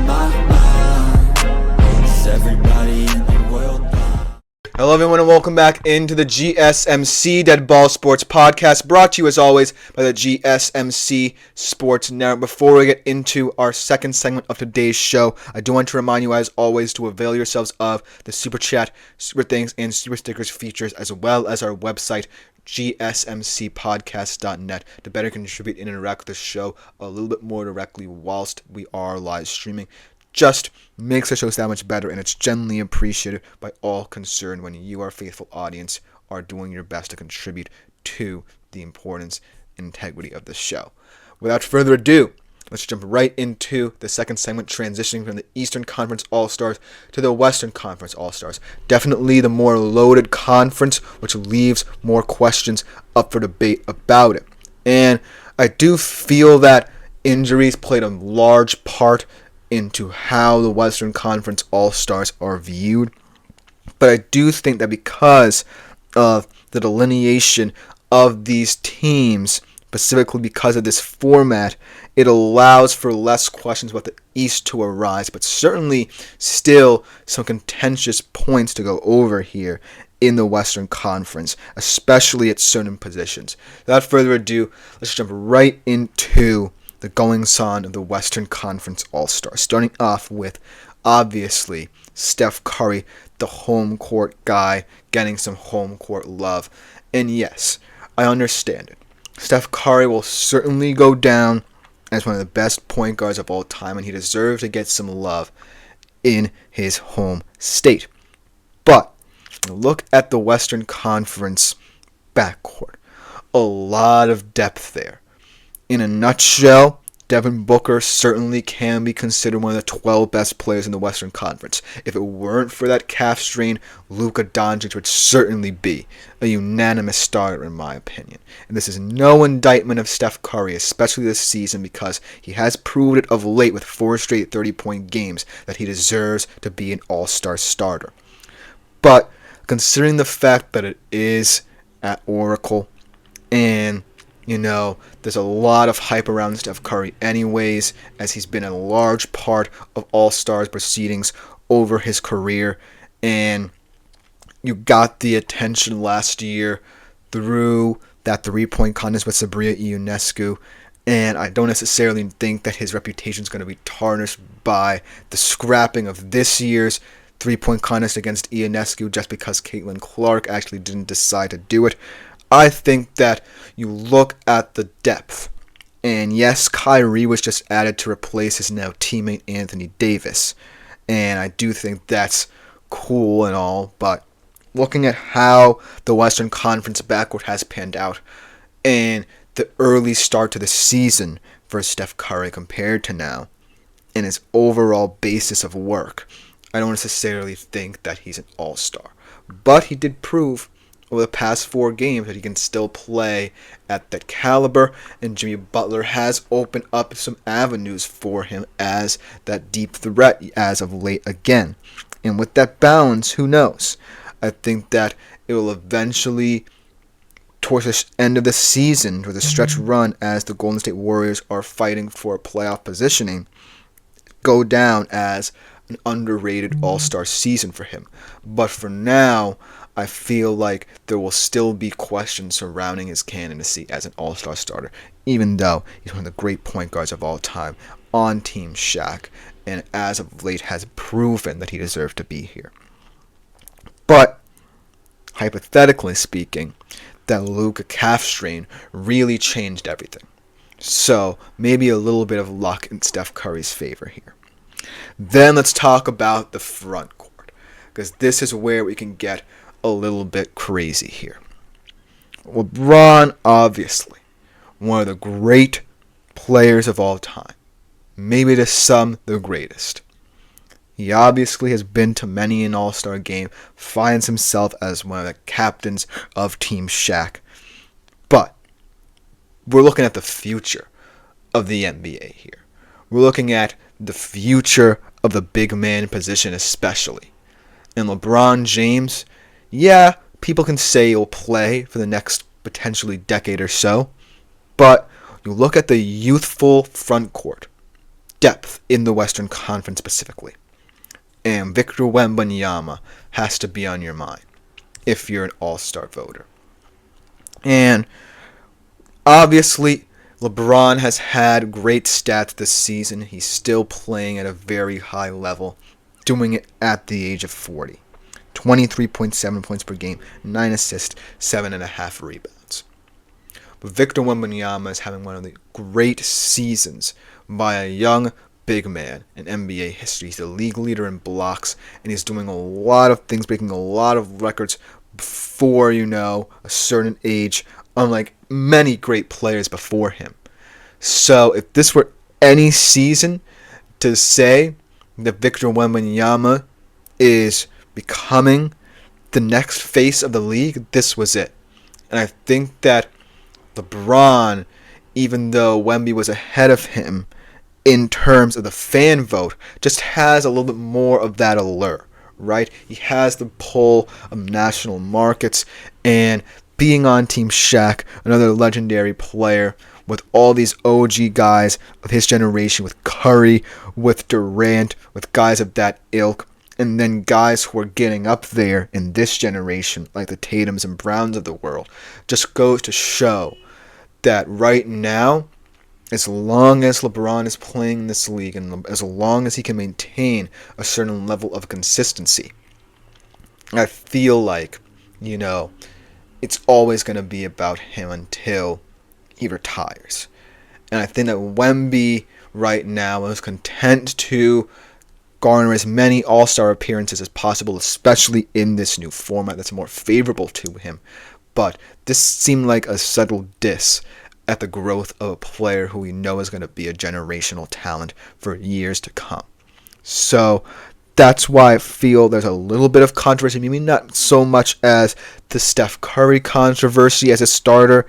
my mind. Is everybody in the world blind? Hello everyone and welcome back into the GSMC Dead Ball Sports Podcast, brought to you as always by the GSMC Sports Network. Before we get into our second segment of today's show, I do want to remind you as always to avail yourselves of the Super Chat, Super Things, and Super Stickers features, as well as our website, gsmcpodcast.net, to better contribute and interact with the show a little bit more directly whilst we are live streaming. Just makes the show that much better, and it's genuinely appreciated by all concerned when you, our faithful audience, are doing your best to contribute to the importance and integrity of the show. Without further ado, let's jump right into the second segment, transitioning from the Eastern Conference All-Stars to the Western Conference All-Stars. Definitely the more loaded conference, which leaves more questions up for debate about it. And I do feel that injuries played a large part into how the Western Conference All-Stars are viewed. But I do think that because of the delineation of these teams, specifically because of this format, it allows for less questions about the East to arise, but certainly still some contentious points to go over here in the Western Conference, especially at certain positions. Without further ado, let's jump right into the goings-on of the Western Conference All-Stars. Starting off with, obviously, Steph Curry, the home court guy, getting some home court love. And yes, I understand it. Steph Curry will certainly go down as one of the best point guards of all time, and he deserves to get some love in his home state. But look at the Western Conference backcourt. A lot of depth there. In a nutshell, Devin Booker certainly can be considered one of the 12 best players in the Western Conference. If it weren't for that calf strain, Luka Doncic would certainly be a unanimous starter in my opinion. And this is no indictment of Steph Curry, especially this season, because he has proved it of late with 4 straight 30-point games that he deserves to be an all-star starter. But considering the fact that it is at Oracle, and there's a lot of hype around Steph Curry anyways, as he's been a large part of All-Stars proceedings over his career. And you got the attention last year through that 3-point contest with Sabrina Ionescu. And I don't necessarily think that his reputation is going to be tarnished by the scrapping of this year's 3-point contest against Ionescu just because Caitlin Clark actually didn't decide to do it. I think that you look at the depth, and yes, Kyrie was just added to replace his now teammate Anthony Davis, and I do think that's cool and all, but looking at how the Western Conference backcourt has panned out, and the early start to the season for Steph Curry compared to now, and his overall basis of work, I don't necessarily think that he's an all-star, but he did prove over the past 4 games that he can still play at that caliber, and Jimmy Butler has opened up some avenues for him as that deep threat as of late again. And with that balance, who knows? I think that it will eventually, towards the end of the season, or the stretch run as the Golden State Warriors are fighting for playoff positioning, go down as an underrated all-star season for him. But for now, I feel like there will still be questions surrounding his candidacy as an all-star starter, even though he's one of the great point guards of all time on Team Shaq, and as of late has proven that he deserves to be here. But, hypothetically speaking, that Luka calf strain really changed everything. So, maybe a little bit of luck in Steph Curry's favor here. Then let's talk about the front court, because this is where we can get a little bit crazy here. LeBron, obviously, one of the great players of all time. Maybe to some, the greatest. He obviously has been to many an all-star game, finds himself as one of the captains of Team Shaq. But we're looking at the future of the NBA here. We're looking at the future of the big man position especially. And LeBron James, yeah, people can say he'll play for the next potentially decade or so, but you look at the youthful front court depth in the Western Conference specifically. And Victor Wembanyama has to be on your mind if you're an all-star voter. And obviously, LeBron has had great stats this season. He's still playing at a very high level, doing it at the age of 40. 23.7 points per game, 9 assists, 7.5 rebounds. But Victor Wembanyama is having one of the great seasons by a young big man in NBA history. He's the league leader in blocks, and he's doing a lot of things, breaking a lot of records before, a certain age, unlike many great players before him. So if this were any season to say that Victor Wembanyama is becoming the next face of the league, this was it. And I think that LeBron, even though Wemby was ahead of him in terms of the fan vote, just has a little bit more of that allure, right? He has the pull of national markets, and being on Team Shaq, another legendary player, with all these OG guys of his generation, with Curry, with Durant, with guys of that ilk, and then guys who are getting up there in this generation, like the Tatums and Browns of the world, just goes to show that right now, as long as LeBron is playing in this league, and as long as he can maintain a certain level of consistency, I feel like, it's always going to be about him until he retires. And I think that Wemby right now is content to garner as many all-star appearances as possible, especially in this new format that's more favorable to him. But this seemed like a subtle diss at the growth of a player who we know is going to be a generational talent for years to come. So that's why I feel there's a little bit of controversy, maybe not so much as the Steph Curry controversy as a starter,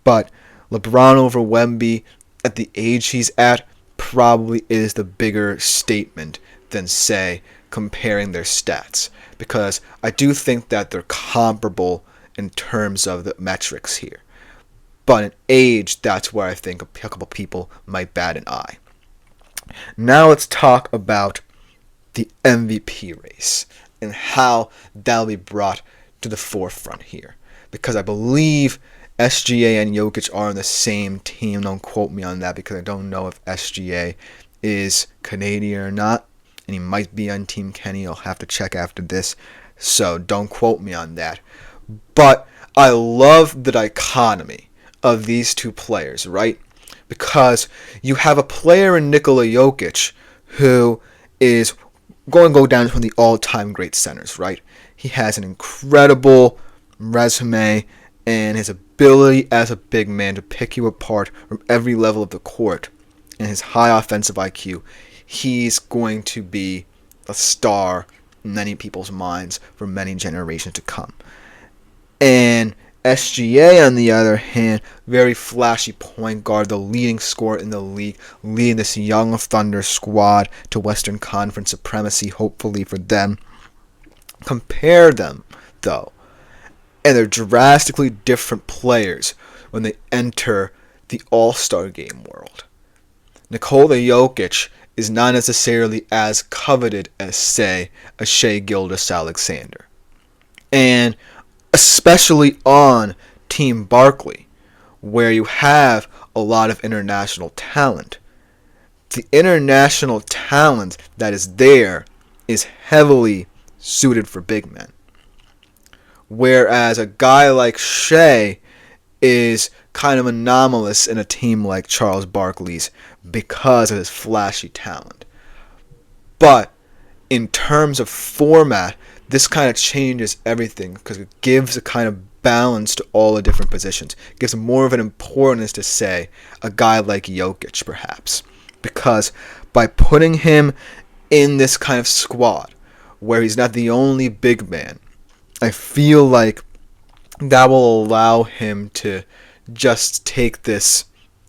but LeBron over Wemby at the age he's at probably is the bigger statement than, say, comparing their stats. Because I do think that they're comparable in terms of the metrics here. But in age, that's where I think a couple people might bat an eye. Now let's talk about the MVP race and how that'll be brought to the forefront here. Because I believe SGA and Jokic are on the same team. Don't quote me on that because I don't know if SGA is Canadian or not. And he might be on Team Kenny. I'll have to check after this. So don't quote me on that. But I love the dichotomy of these two players, right? Because you have a player in Nikola Jokic who is going to go down as one of the all-time great centers, right? He has an incredible resume and his ability as a big man to pick you apart from every level of the court, and his high offensive IQ. He's going to be a star in many people's minds for many generations to come. And SGA, on the other hand, very flashy point guard, the leading scorer in the league, leading this young Thunder squad to Western Conference supremacy, hopefully for them. Compare them, though, and they're drastically different players when they enter the All-Star Game world. Nikola Jokic is not necessarily as coveted as, say, a Shai Gilgeous-Alexander. And especially on Team Barkley, where you have a lot of international talent. The international talent that is there is heavily suited for big men. Whereas a guy like Shai is kind of anomalous in a team like Charles Barkley's because of his flashy talent. But in terms of format, this kind of changes everything because it gives a kind of balance to all the different positions. It gives more of an importance to, say, a guy like Jokic, perhaps. Because by putting him in this kind of squad, where he's not the only big man, I feel like that will allow him to just take this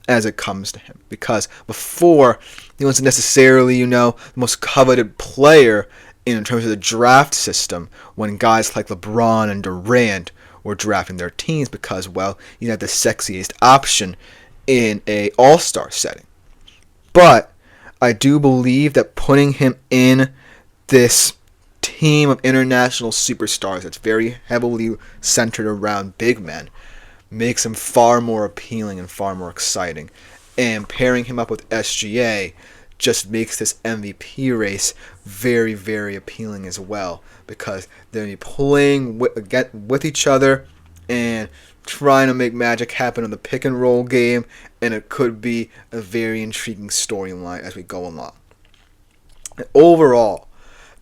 as it comes to him. Because before, he wasn't necessarily, the most coveted player in terms of the draft system when guys like LeBron and Durant were drafting their teams because, well, you had the sexiest option in a all-star setting. But I do believe that putting him in this team of international superstars that's very heavily centered around big men makes him far more appealing and far more exciting. And pairing him up with SGA just makes this MVP race very, very appealing as well, because they're going to be playing with each other and trying to make magic happen in the pick and roll game, and it could be a very intriguing storyline as we go along. And overall,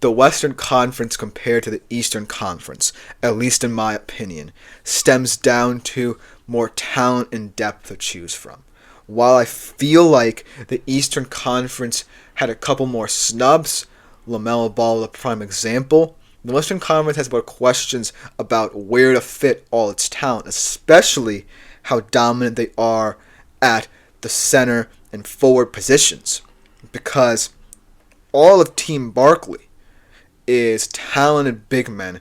the Western Conference compared to the Eastern Conference, at least in my opinion, stems down to more talent and depth to choose from. While I feel like the Eastern Conference had a couple more snubs, LaMelo Ball is a prime example, the Western Conference has more questions about where to fit all its talent, especially how dominant they are at the center and forward positions. Because all of Team Barkley is talented big men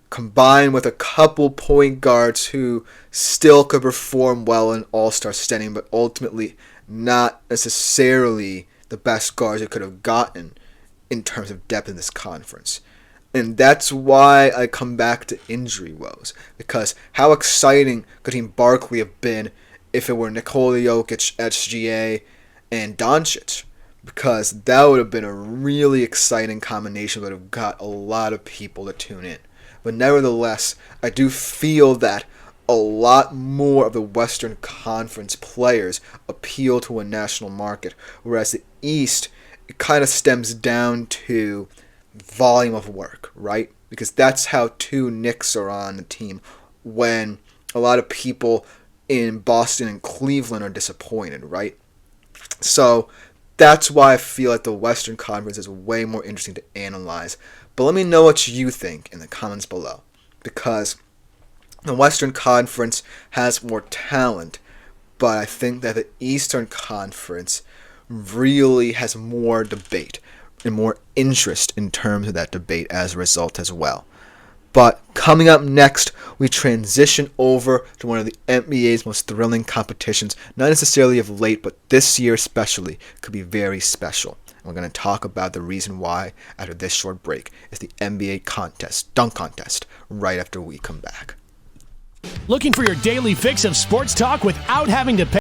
combined with a couple point guards who still could perform well in all-star setting, but ultimately not necessarily the best guards they could have gotten in terms of depth in this conference. And that's why I come back to injury woes, because how exciting could Team Barkley have been if it were Nikola Jokic, SGA, and Doncic? Because that would have been a really exciting combination that would have got a lot of people to tune in. But nevertheless, I do feel that a lot more of the Western Conference players appeal to a national market, whereas the East, it kind of stems down to volume of work, right? Because that's how two Knicks are on the team when a lot of people in Boston and Cleveland are disappointed, right? So that's why I feel like the Western Conference is way more interesting to analyze. But let me know what you think in the comments below, because the Western Conference has more talent, but I think that the Eastern Conference really has more debate and more interest in terms of that debate as a result as well. But coming up next, we transition over to one of the NBA's most thrilling competitions, not necessarily of late, but this year especially could be very special. And we're going to talk about the reason why after this short break. It's the NBA dunk contest, right after we come back. Looking for your daily fix of sports talk without having to pay